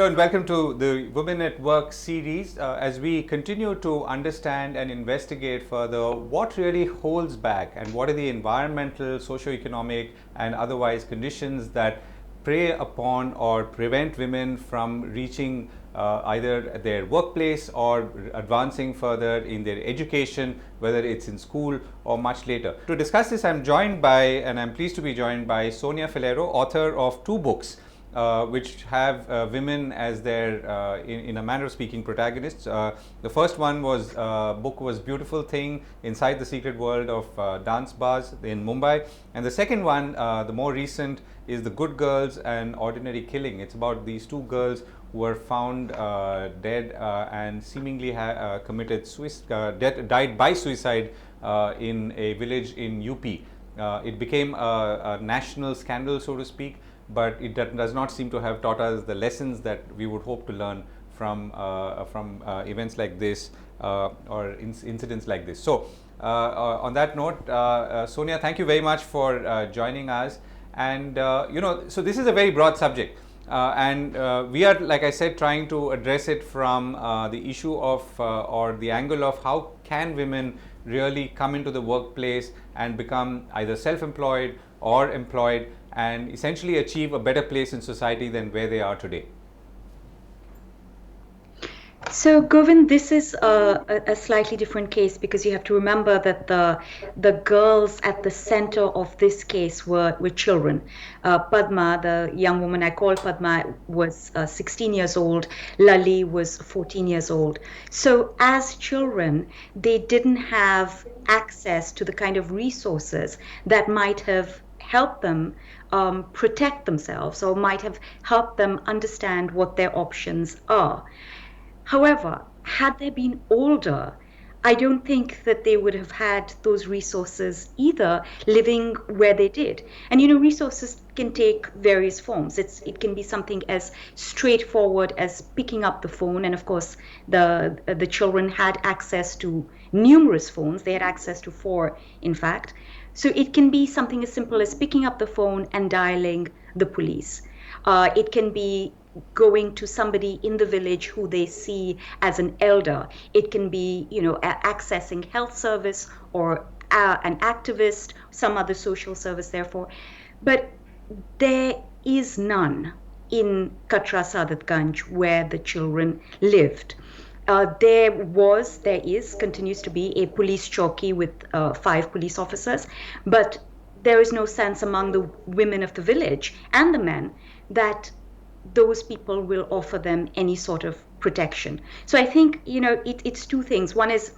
and welcome to the Women at Work series. As we continue to understand and investigate further what really holds back and what are the environmental, socio-economic and otherwise conditions that prey upon or prevent women from reaching either their workplace or advancing further in their education, whether it's in school or much later. To discuss this, I'm joined by, and I'm pleased to be joined by Sonia Faleiro, author of 2 books which have women as their, in a manner of speaking, protagonists. The first one was book was Beautiful Thing Inside the Secret World of Databaaz in Mumbai, and the second one, the more recent, is The Good Girls and Ordinary Killing. It's about these 2 girls who were found dead and seemingly committed died by suicide in a village in UP. It became a national scandal, so to speak, but it does not seem to have taught us the lessons that we would hope to learn from events like this or incidents like this. So on that note, Sonia, thank you very much for joining us. And so this is a very broad subject, and we are, like I said, trying to address it from the issue of or the angle of how can women really come into the workplace and become either self-employed or employed and essentially achieve a better place in society than where they are today. So, Govind, this is a slightly different case because you have to remember that the girls at the center of this case were children. Padma, the young woman I call Padma, was 16 years old. Lali was 14 years old. So, as children, they didn't have access to the kind of resources that might have helped them protect themselves or might have helped them understand what their options are. However, had they been older, I don't think that they would have had those resources either, living where they did. And resources can take various forms. It can be something as straightforward as picking up the phone, and of course the children had access to numerous phones. They had access to 4, in fact. So it can be something as simple as picking up the phone and dialing the police. It can be going to somebody in the village who they see as an elder. It can be, accessing health service or an activist, some other social service, therefore. But there is none in Katra Sadatganj where the children lived. There continues to be a police chowki with 5 police officers, but there is no sense among the women of the village and the men that those people will offer them any sort of protection. So I think, it's 2 things. One is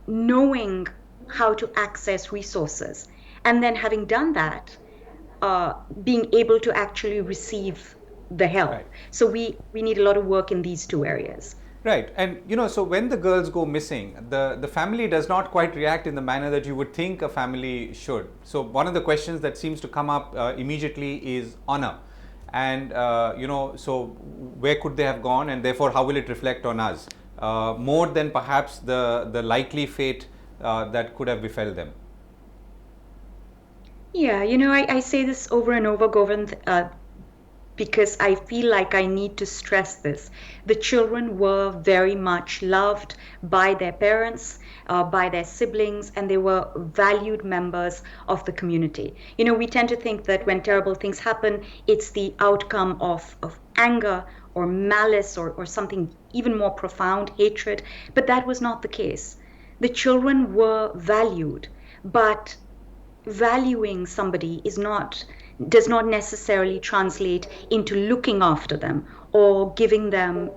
knowing how to access resources, and then having done that, being able to actually receive the help. Right. So we need a lot of work in these 2 areas. Right. And so when the girls go missing, the family does not quite react in the manner that you would think a family should. So one of the questions that seems to come up immediately is honor. And so where could they have gone, and therefore how will it reflect on us more than perhaps the likely fate that could have befell them? Yeah, I say this over and over, Govind, because I feel like I need to stress this. The children were very much loved by their parents, by their siblings, and they were valued members of the community. We tend to think that when terrible things happen, it's the outcome of anger or malice or something even more profound, hatred, but that was not the case. The children were valued, but valuing somebody does not necessarily translate into looking after them or giving them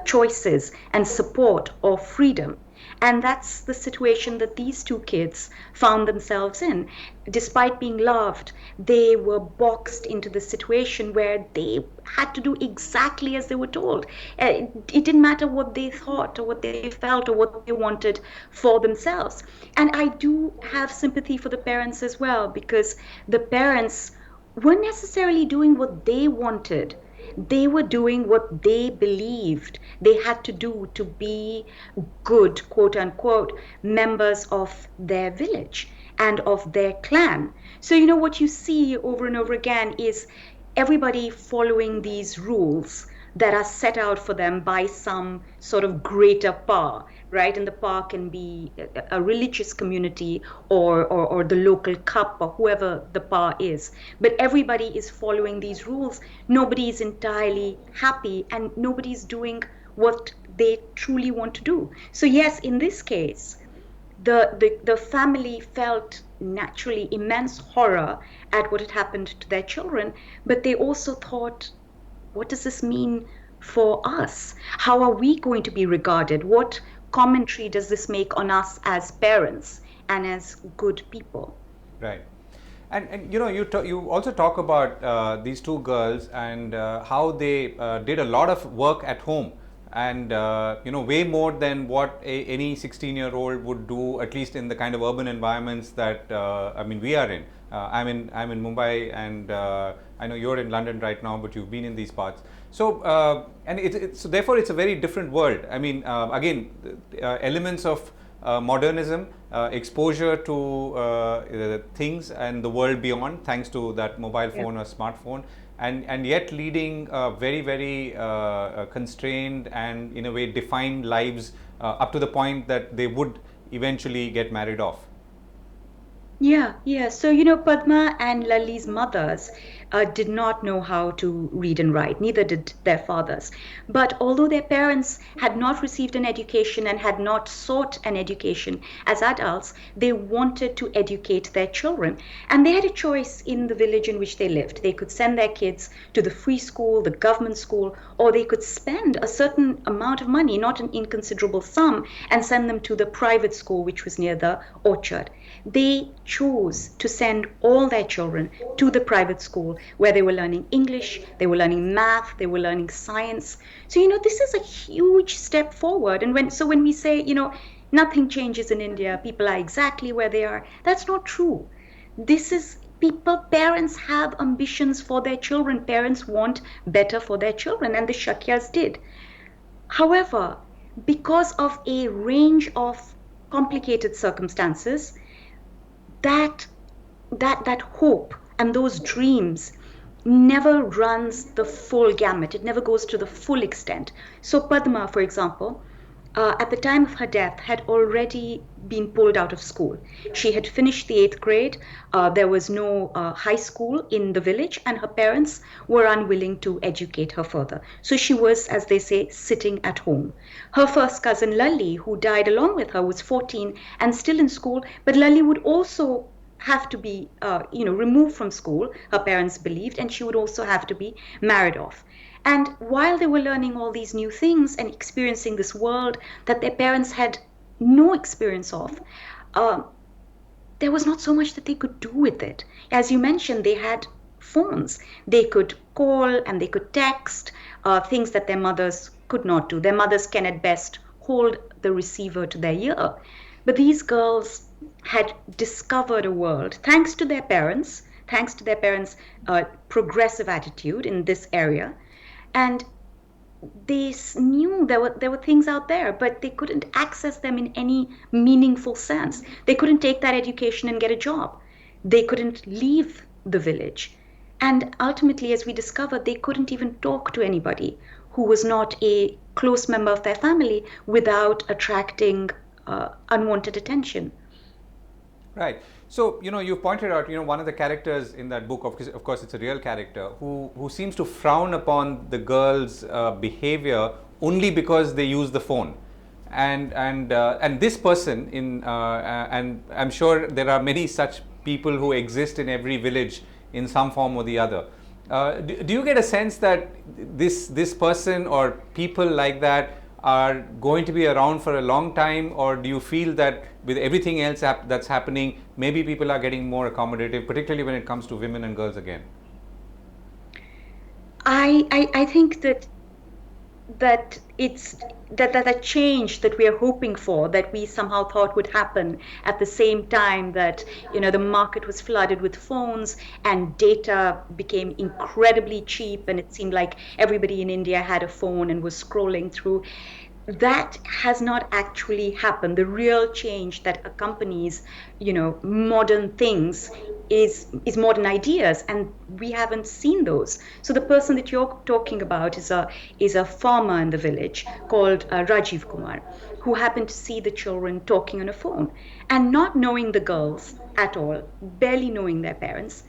choices and support or freedom. And that's the situation that these 2 kids found themselves in. Despite being loved, they were boxed into the situation where they had to do exactly as they were told. It didn't matter what they thought or what they felt or what they wanted for themselves. And I do have sympathy for the parents as well, because the parents weren't necessarily doing what they wanted. They were doing what they believed they had to do to be good, quote unquote, members of their village and of their clan. So, what you see over and over again is everybody following these rules that are set out for them by some sort of greater power, right? And the power can be a religious community or the local cup or whoever the power is. But everybody is following these rules. Nobody is entirely happy and nobody's doing what they truly want to do. So yes, in this case, the family felt naturally immense horror at what had happened to their children, but they also thought, what does this mean for us? How are we going to be regarded? What commentary does this make on us as parents and as good people? Right. And you know, you also talk about these two girls and how they did a lot of work at home, and you know, way more than what any 16-year-old would do, at least in the kind of urban environments that I mean we are in. I'm in Mumbai, and I know you're in London right now, but you've been in these parts. So and so therefore it's a very different world. I mean, again, elements of modernism, exposure to things and the world beyond, thanks to that mobile phone or smartphone, and yet leading very, very constrained and in a way defined lives up to the point that they would eventually get married off. Yeah, yeah. So, you know, Padma and Lali's mothers did not know how to read and write, neither did their fathers. But although their parents had not received an education and had not sought an education as adults, they wanted to educate their children. And they had a choice in the village in which they lived. They could send their kids to the free school, the government school, or they could spend a certain amount of money, not an inconsiderable sum, and send them to the private school, which was near the orchard. They chose to send all their children to the private school where they were learning English, they were learning math, they were learning science. So, you know, this is a huge step forward. And when we say, you know, nothing changes in India, people are exactly where they are, that's not true. This is parents have ambitions for their children. Parents want better for their children, and the Shakyas did. However, because of a range of complicated circumstances, that that hope and those dreams never runs the full gamut. It never goes to the full extent. So Padma, for example, at the time of her death, had already been pulled out of school. She had finished the eighth grade. There was no high school in the village, and her parents were unwilling to educate her further. So she was, as they say, sitting at home. Her first cousin, Lali, who died along with her, was 14 and still in school, but Lali would also have to be, removed from school, her parents believed, and she would also have to be married off. And while they were learning all these new things and experiencing this world that their parents had no experience of, uh, there was not so much that they could do with it. As you mentioned, they had phones. They could call and they could text, things that their mothers could not do. Their mothers can at best hold the receiver to their ear. But these girls had discovered a world thanks to their parents' progressive attitude in this area. And they knew there were things out there, but they couldn't access them in any meaningful sense. They couldn't take that education and get a job. They couldn't leave the village. And ultimately, as we discovered, they couldn't even talk to anybody who was not a close member of their family without attracting unwanted attention. Right. So, you know, you pointed out, you know, one of the characters in that book, of course, it's a real character who seems to frown upon the girl's behavior only because they use the phone. And this person and I'm sure there are many such people who exist in every village in some form or the other. Do you get a sense that this person or people like that are going to be around for a long time, or do you feel that with everything else that's happening, maybe people are getting more accommodative, particularly when it comes to women and girls again? I think that it's that change that we are hoping for, that we somehow thought would happen at the same time that, you know, the market was flooded with phones and data became incredibly cheap, and it seemed like everybody in India had a phone and was scrolling through. That has not actually happened. The real change that accompanies, you know, modern things is modern ideas, and we haven't seen those. So the person that you're talking about is a farmer in the village called Rajiv Kumar, who happened to see the children talking on a phone, and not knowing the girls at all, barely knowing their parents,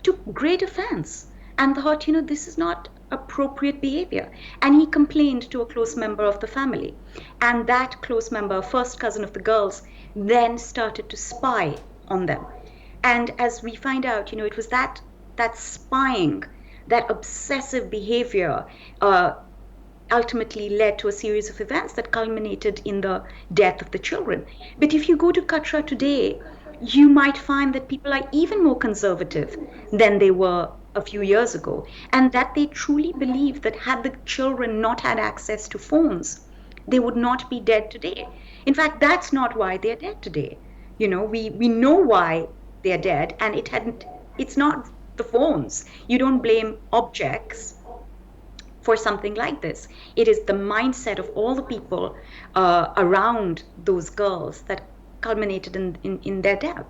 took great offense and thought, this is not appropriate behavior. And he complained to a close member of the family. And that close member, first cousin of the girls, then started to spy on them. And as we find out, it was that spying, that obsessive behavior, ultimately led to a series of events that culminated in the death of the children. But if you go to Katra today, you might find that people are even more conservative than they were a few years ago, and that they truly believe that had the children not had access to phones, they would not be dead today. In fact, that's not why they're dead today. We know why they're dead, and it's not the phones. You don't blame objects for something like this. It is the mindset of all the people around those girls that culminated in their death.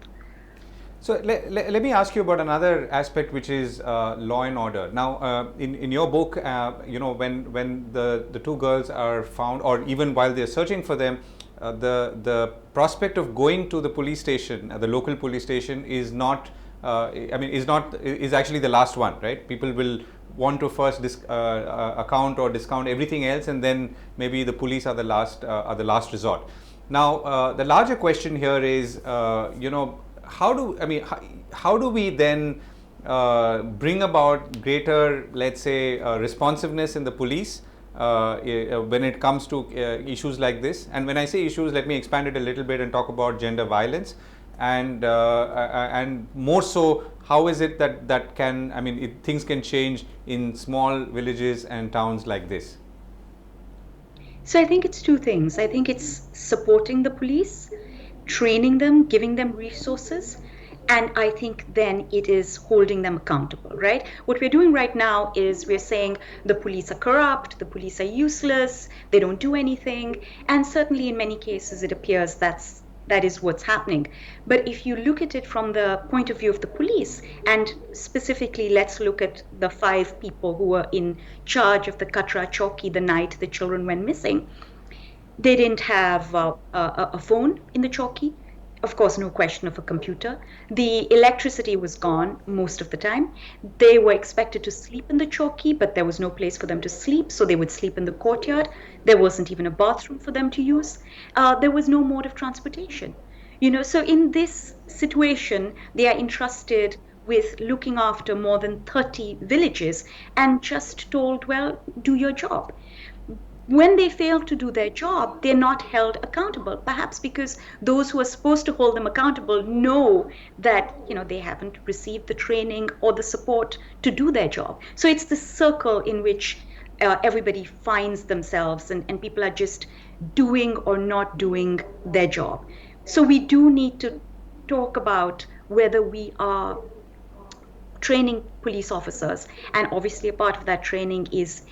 So let me ask you about another aspect, which is law and order. Now, in your book, when the two girls are found, or even while they're searching for them, the prospect of going to the police station, the local police station, is not. Is actually the last one, right? People will want to first account or discount everything else, and then maybe the police are the last resort. Now, the larger question here is, how do we then bring about greater, let's say, responsiveness in the police when it comes to issues like this? And when I say issues, let me expand it a little bit and talk about gender violence, and more so, how is it that can, things can change in small villages and towns like this? So I think it's two things. I think it's supporting the police, training them, giving them resources, and I think then it is holding them accountable, right? What we're doing right now is we're saying the police are corrupt, the police are useless, they don't do anything, and certainly in many cases it appears that is what's happening. But if you look at it from the point of view of the police, and specifically let's look at the 5 people who were in charge of the Katra Chowki the night the children went missing, they didn't have a phone in the Chowki. Of course, no question of a computer. The electricity was gone most of the time. They were expected to sleep in the Chowki, but there was no place for them to sleep, so they would sleep in the courtyard. There wasn't even a bathroom for them to use. There was no mode of transportation. So in this situation, they are entrusted with looking after more than 30 villages and just told, well, do your job. When they fail to do their job, they're not held accountable, perhaps because those who are supposed to hold them accountable know that they haven't received the training or the support to do their job. So it's the circle in which everybody finds themselves, and people are just doing or not doing their job. So we do need to talk about whether we are training police officers, and obviously a part of that training is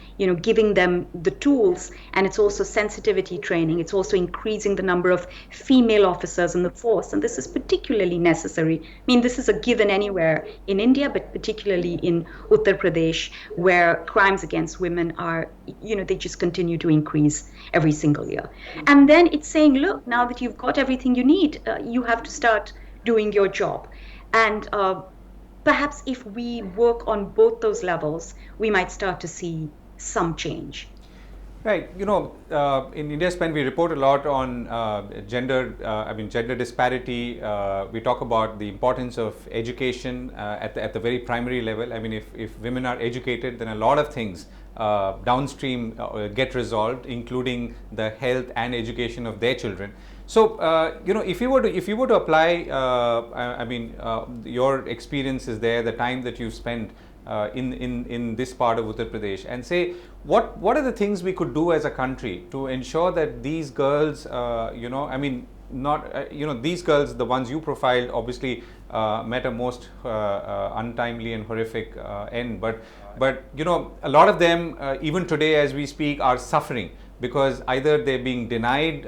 giving them the tools, and it's also sensitivity training. It's also increasing the number of female officers in the force, and this is particularly necessary. This is a given anywhere in India, but particularly in Uttar Pradesh, where crimes against women are they just continue to increase every single year. And then it's saying, look, now that you've got everything you need, you have to start doing your job. And perhaps if we work on both those levels, we might start to see some change. Right. In India Spend, we report a lot on gender disparity. We talk about the importance of education at the very primary level. If women are educated, then a lot of things downstream get resolved, including the health and education of their children. So, if you were to apply, your experiences there, the time that you've spent in this part of Uttar Pradesh, and say what are the things we could do as a country to ensure that these girls, these girls, the ones you profiled, obviously met a most untimely and horrific end, but a lot of them, even today as we speak, are suffering because either they're being denied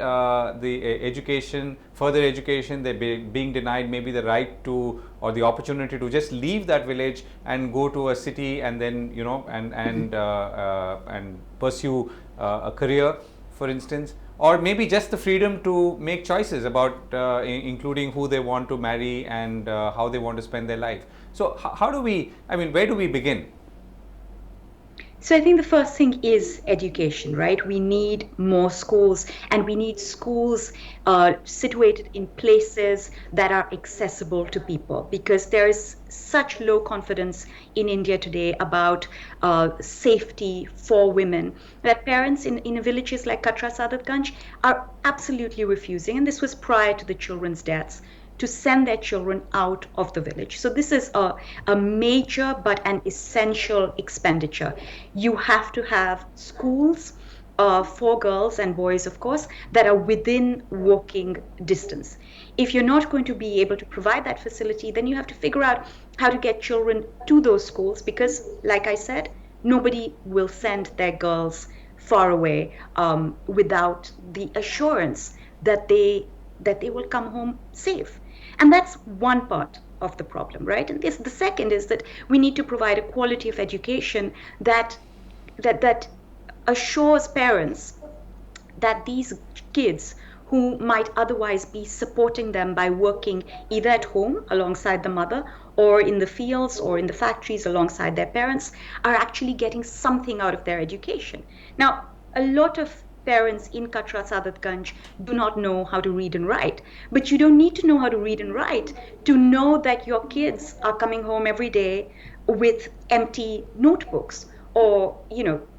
the education, further education, they're being denied maybe the right to or the opportunity to just leave that village and go to a city and then and pursue a career, for instance, or maybe just the freedom to make choices about including who they want to marry and how they want to spend their life. So how do we, where do we begin? So I think the first thing is education, right? We need more schools, and we need schools situated in places that are accessible to people, because there is such low confidence in India today about safety for women that parents in villages like Katra Sadatganj are absolutely refusing, and this was prior to the children's deaths, to send their children out of the village. So this is a major but an essential expenditure. You have to have schools for girls and boys, of course, that are within walking distance. If you're not going to be able to provide that facility, then you have to figure out how to get children to those schools, because, like I said, nobody will send their girls far away without the assurance that they will come home safe. And that's one part of the problem, right? And the second is that we need to provide a quality of education that assures parents that these kids who might otherwise be supporting them by working either at home alongside the mother, or in the fields or in the factories alongside their parents, are actually getting something out of their education. Now, a lot of parents in Katra Sadatganj do not know how to read and write, but you don't need to know how to read and write to know that your kids are coming home every day with empty notebooks, or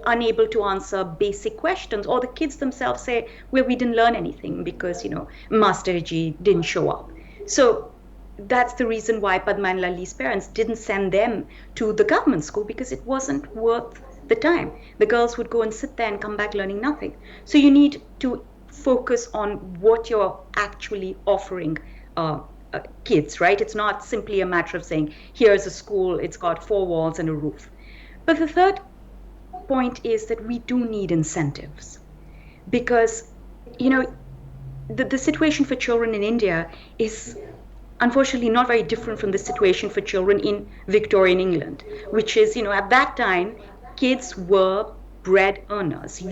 unable to answer basic questions, or the kids themselves say, well, we didn't learn anything because Master Ji didn't show up. So that's the reason why Padma and Lali's parents didn't send them to the government school, because it wasn't worth the time. The girls would go and sit there and come back learning nothing. So you need to focus on what you're actually offering kids, right? It's not simply a matter of saying, here's a school, it's got 4 walls and a roof. But the third point is that we do need incentives, because the situation for children in India is unfortunately not very different from the situation for children in Victorian England, which is, at that time, kids were bread earners.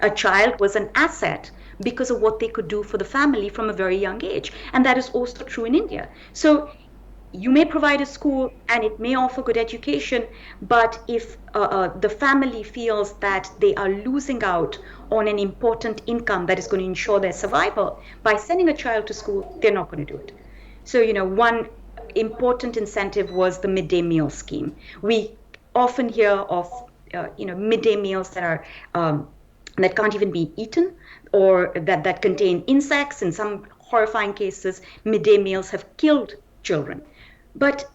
A child was an asset because of what they could do for the family from a very young age. And that is also true in India. So you may provide a school and it may offer good education, but if the family feels that they are losing out on an important income that is going to ensure their survival by sending a child to school, they're not going to do it. So, one important incentive was the midday meal scheme. We often hear of, midday meals that are that can't even be eaten, or that contain insects. In some horrifying cases, midday meals have killed children. But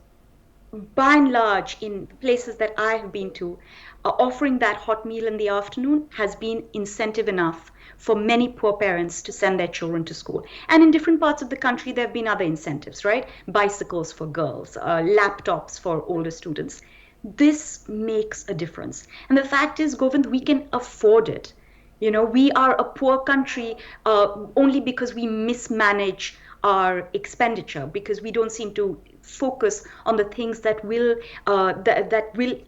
by and large, in places that I have been to, offering that hot meal in the afternoon has been incentive enough for many poor parents to send their children to school. And in different parts of the country, there have been other incentives, right? Bicycles for girls, laptops for older students. This makes a difference. And the fact is, Govind, we can afford it. We are a poor country only because we mismanage our expenditure, because we don't seem to focus on the things that will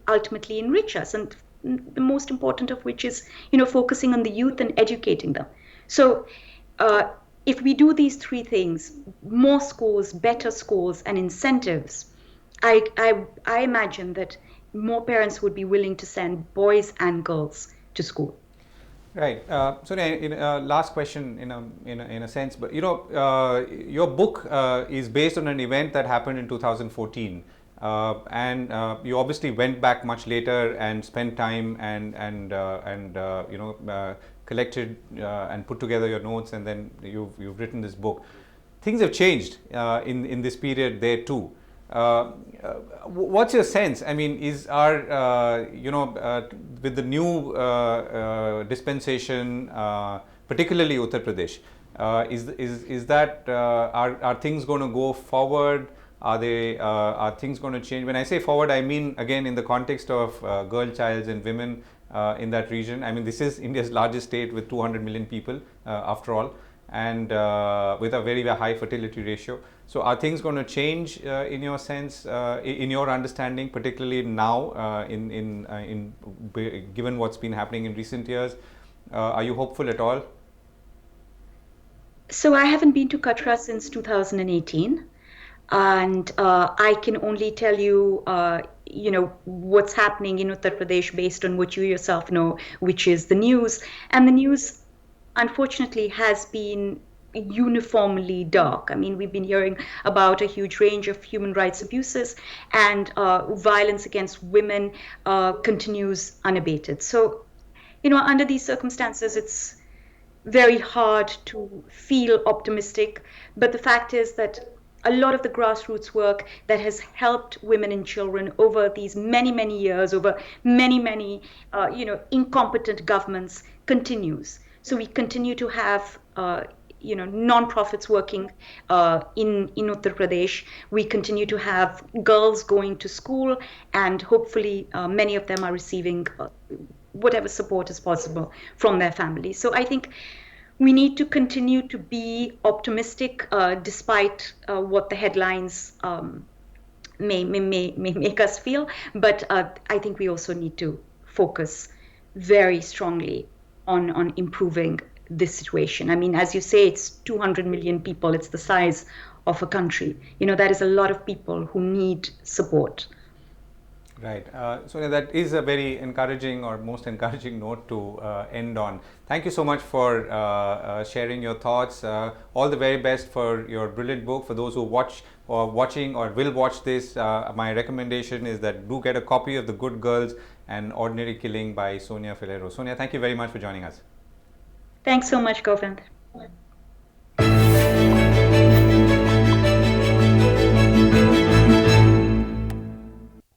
ultimately enrich us, and the most important of which is focusing on the youth and educating them. So if we do these 3 things, more schools, better schools, and incentives, I imagine that more parents would be willing to send boys and girls to school. Right. Sonia, last question in a sense, but your book is based on an event that happened in 2014, and you obviously went back much later and spent time and collected and put together your notes, and then you've written this book. Things have changed in this period there too. What's your sense? Is our with the new dispensation, particularly Uttar Pradesh, is that are things going to go forward? Are things going to change? When I say forward, I mean again in the context of girl childs and women in that region. This is India's largest state with 200 million people after all, and with a very high fertility ratio. So are things going to change in your sense, in your understanding, particularly now, given what's been happening in recent years? Are you hopeful at all? So I haven't been to Katra since 2018, and I can only tell you, what's happening in Uttar Pradesh based on what you yourself know, which is the news. And the news, unfortunately, has been uniformly dark. I mean, we've been hearing about a huge range of human rights abuses, and violence against women continues unabated. So, under these circumstances, it's very hard to feel optimistic. But the fact is that a lot of the grassroots work that has helped women and children over these many, many years, over many, many, incompetent governments continues. So we continue to have, non-profits working in Uttar Pradesh. We continue to have girls going to school, and hopefully many of them are receiving whatever support is possible from their families. So I think we need to continue to be optimistic despite what the headlines may make us feel. But I think we also need to focus very strongly on improving this situation. I mean, as you say, it's 200 million people. It's the size of a country. That is a lot of people who need support. Right. So that is a very encouraging, or most encouraging note to end on. Thank you so much for sharing your thoughts. All the very best for your brilliant book. For those who watching or will watch this, my recommendation is that do get a copy of The Good Girls and Ordinary Killing by Sonia Faleiro. Sonia, thank you very much for joining us. Thanks so much, Govind.